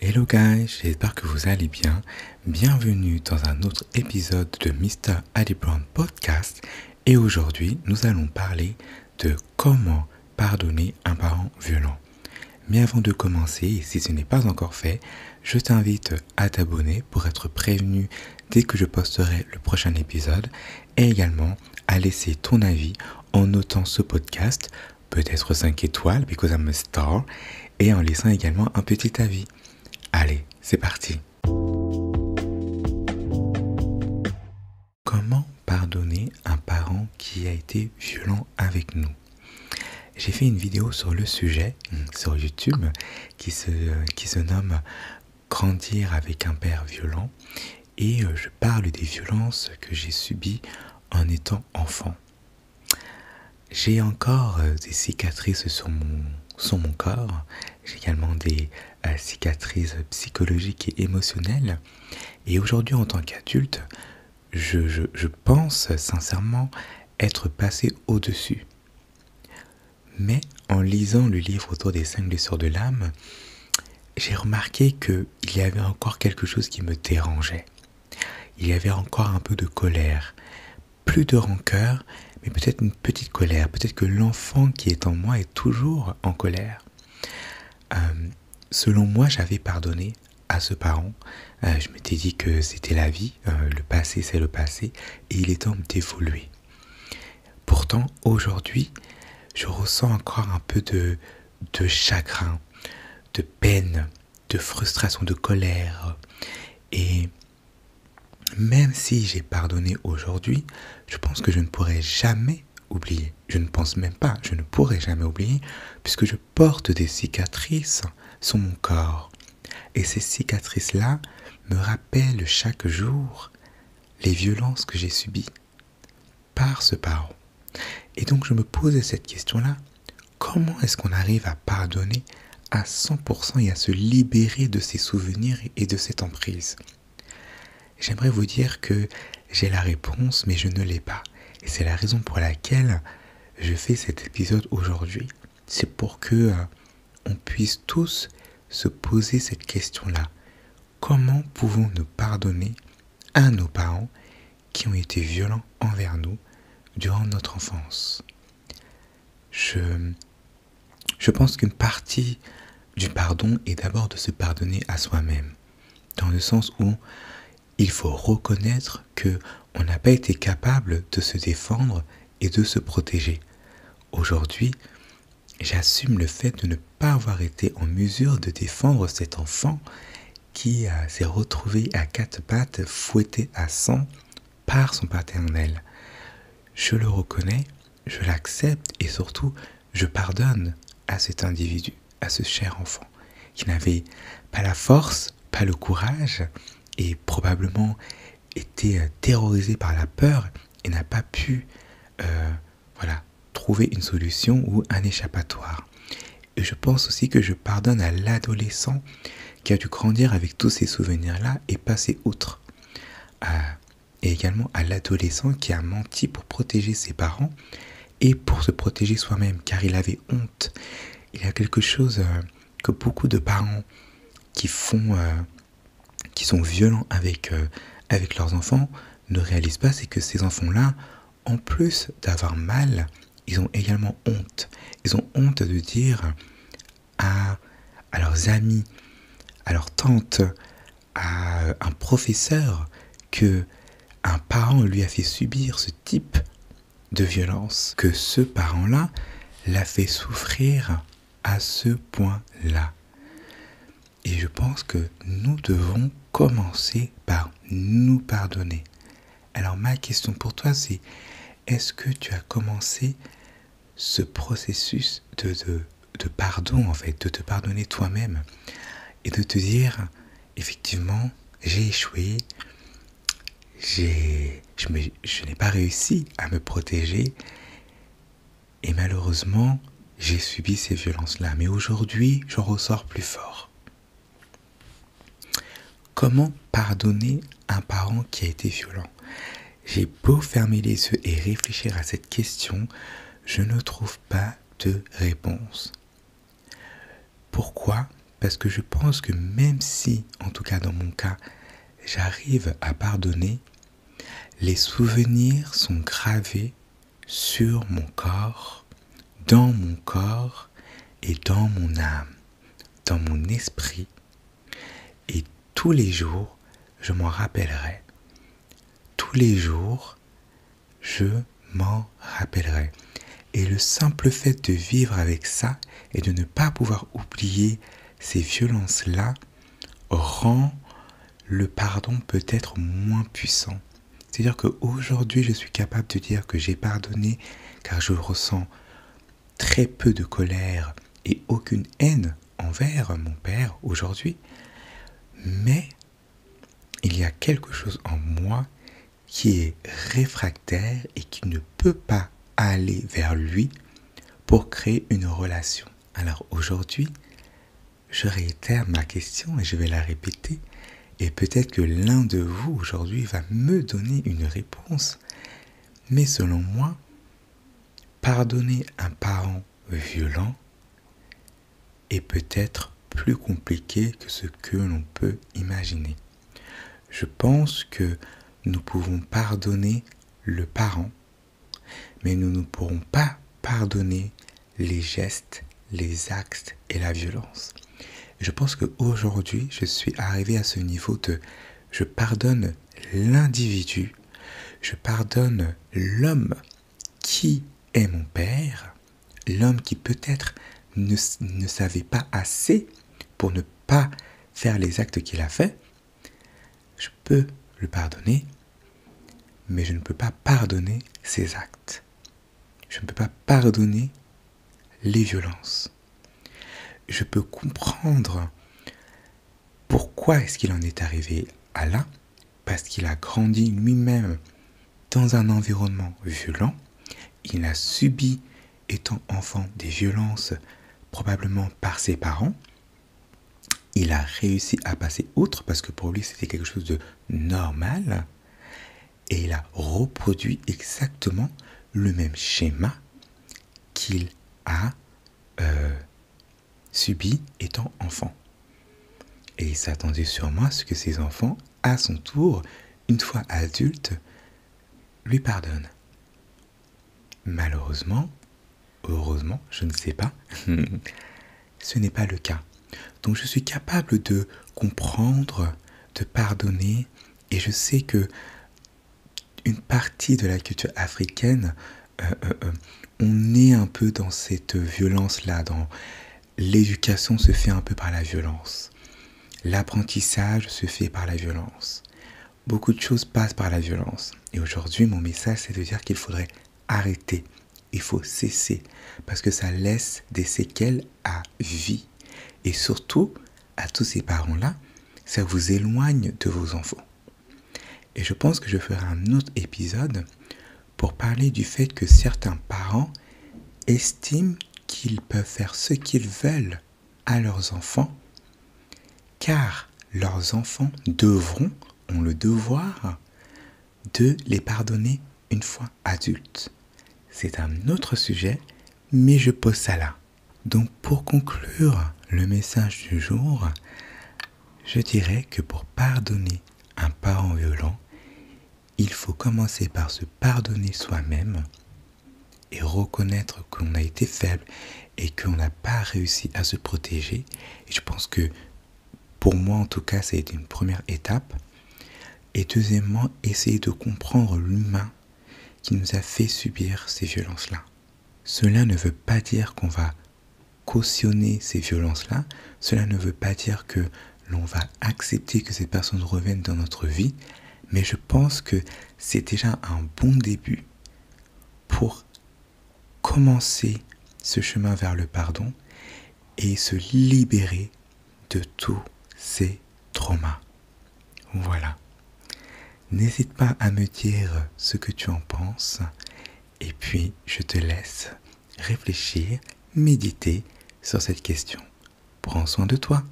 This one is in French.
Hello guys, j'espère que vous allez bien. Bienvenue dans un autre épisode de Mr. Adi Brown Podcast. Et aujourd'hui, nous allons parler de comment pardonner un parent violent. Mais avant de commencer, et si ce n'est pas encore fait, je t'invite à t'abonner pour être prévenu dès que je posterai le prochain épisode et également à laisser ton avis en notant ce podcast, peut-être 5 étoiles, because I'm a star, et en laissant également un petit avis. Allez, c'est parti. Comment pardonner un parent qui a été violent avec nous? J'ai fait une vidéo sur le sujet, sur YouTube, qui se nomme « Grandir avec un père violent » et je parle des violences que j'ai subies en étant enfant. J'ai encore des cicatrices sur mon corps, j'ai également des cicatrices psychologiques et émotionnelles. Et aujourd'hui, en tant qu'adulte, je pense sincèrement être passé au-dessus. Mais en lisant le livre autour des 5 blessures de l'âme, j'ai remarqué qu'il y avait encore quelque chose qui me dérangeait. Il y avait encore un peu de colère, plus de rancœur, mais peut-être une petite colère. Peut-être que l'enfant qui est en moi est toujours en colère. Selon moi, j'avais pardonné à ce parent. Je m'étais dit que c'était la vie, le passé c'est le passé, et il est temps d'évoluer. Pourtant, aujourd'hui, je ressens encore un peu de chagrin, de peine, de frustration, de colère. Et même si j'ai pardonné aujourd'hui, je pense que je ne pourrai jamais oublier. Je ne pense même pas, je ne pourrai jamais oublier, puisque je porte des cicatrices sur mon corps. Et ces cicatrices-là me rappellent chaque jour les violences que j'ai subies par ce parent. Et donc je me posais cette question-là, comment est-ce qu'on arrive à pardonner à 100% et à se libérer de ces souvenirs et de cette emprise? J'aimerais vous dire que j'ai la réponse, mais je ne l'ai pas. Et c'est la raison pour laquelle je fais cet épisode aujourd'hui. C'est pour que on puisse tous se poser cette question-là. Comment pouvons-nous pardonner à nos parents qui ont été violents envers nous durant notre enfance? Je pense qu'une partie du pardon est d'abord de se pardonner à soi-même, dans le sens où il faut reconnaître qu'on n'a pas été capable de se défendre et de se protéger. Aujourd'hui, j'assume le fait de ne pas avoir été en mesure de défendre cet enfant qui s'est retrouvé à 4 pattes, fouetté à sang par son paternel. Je le reconnais, je l'accepte et surtout, je pardonne à cet individu, à ce cher enfant, qui n'avait pas la force, pas le courage, et probablement été terrorisé par la peur et n'a pas pu trouver une solution ou un échappatoire. Et je pense aussi que je pardonne à l'adolescent qui a dû grandir avec tous ces souvenirs-là et passer outre. Et également à l'adolescent qui a menti pour protéger ses parents et pour se protéger soi-même, car il avait honte. Il y a quelque chose que beaucoup de parents qui sont violents avec leurs enfants ne réalisent pas, c'est que ces enfants-là, en plus d'avoir mal, ils ont également honte. Ils ont honte de dire à leurs amis, à leurs tantes, à un professeur que un parent lui a fait subir ce type de violence, que ce parent-là l'a fait souffrir à ce point-là. Et je pense que nous devons commencer par nous pardonner. Alors ma question pour toi, c'est est-ce que tu as commencé ce processus de pardon, en fait, de te pardonner toi-même et de te dire, effectivement, j'ai échoué, je n'ai pas réussi à me protéger et malheureusement, j'ai subi ces violences-là. Mais aujourd'hui, j'en ressors plus fort. Comment pardonner un parent qui a été violent? J'ai beau fermer les yeux et réfléchir à cette question, je ne trouve pas de réponse. Pourquoi? Parce que je pense que même si, en tout cas dans mon cas, j'arrive à pardonner, les souvenirs sont gravés sur mon corps, dans mon corps et dans mon âme, dans mon esprit. Et tous les jours, je m'en rappellerai. Tous les jours, je m'en rappellerai. Et le simple fait de vivre avec ça et de ne pas pouvoir oublier ces violences-là rend le pardon peut-être moins puissant. C'est-à-dire qu'aujourd'hui, je suis capable de dire que j'ai pardonné car je ressens très peu de colère et aucune haine envers mon père aujourd'hui. Mais il y a quelque chose en moi qui est réfractaire et qui ne peut pas aller vers lui pour créer une relation. Alors aujourd'hui, je réitère ma question et je vais la répéter. Et peut-être que l'un de vous aujourd'hui va me donner une réponse. Mais selon moi, pardonner un parent violent est peut-être plus compliqué que ce que l'on peut imaginer. Je pense que nous pouvons pardonner le parent, mais nous ne pourrons pas pardonner les gestes, les actes et la violence. Je pense qu'aujourd'hui, je suis arrivé à ce niveau de je pardonne l'individu, je pardonne l'homme qui est mon père, l'homme qui peut-être ne savait pas assez pour ne pas faire les actes qu'il a fait. Je peux le pardonner, mais je ne peux pas pardonner ses actes. Je ne peux pas pardonner les violences. Je peux comprendre pourquoi est-ce qu'il en est arrivé à là, parce qu'il a grandi lui-même dans un environnement violent. Il a subi, étant enfant, des violences probablement par ses parents. Il a réussi à passer outre parce que pour lui c'était quelque chose de normal. Et il a reproduit exactement le même schéma qu'il a subi étant enfant. Et il s'attendait sûrement à ce que ses enfants, à son tour, une fois adultes, lui pardonnent. Malheureusement, heureusement, je ne sais pas, ce n'est pas le cas. Donc je suis capable de comprendre, de pardonner, et je sais que une partie de la culture africaine, on est un peu dans cette violence-là, dans l'éducation se fait un peu par la violence. L'apprentissage se fait par la violence. Beaucoup de choses passent par la violence. Et aujourd'hui, mon message, c'est de dire qu'il faudrait arrêter. Il faut cesser. Parce que ça laisse des séquelles à vie. Et surtout, à tous ces parents-là, ça vous éloigne de vos enfants. Et je pense que je ferai un autre épisode pour parler du fait que certains parents estiment qu'ils peuvent faire ce qu'ils veulent à leurs enfants, car leurs enfants ont le devoir de les pardonner une fois adultes. C'est un autre sujet, mais je pose ça là. Donc pour conclure le message du jour, je dirais que pour pardonner un parent violent, il faut commencer par se pardonner soi-même et reconnaître qu'on a été faible et qu'on n'a pas réussi à se protéger. Et je pense que pour moi en tout cas, ça a été une première étape. Et deuxièmement, essayer de comprendre l'humain qui nous a fait subir ces violences-là. Cela ne veut pas dire qu'on va cautionner ces violences-là. Cela ne veut pas dire que l'on va accepter que ces personnes reviennent dans notre vie. Mais je pense que c'est déjà un bon début pour commencer ce chemin vers le pardon et se libérer de tous ces traumas. Voilà. N'hésite pas à me dire ce que tu en penses et puis je te laisse réfléchir, méditer sur cette question. Prends soin de toi.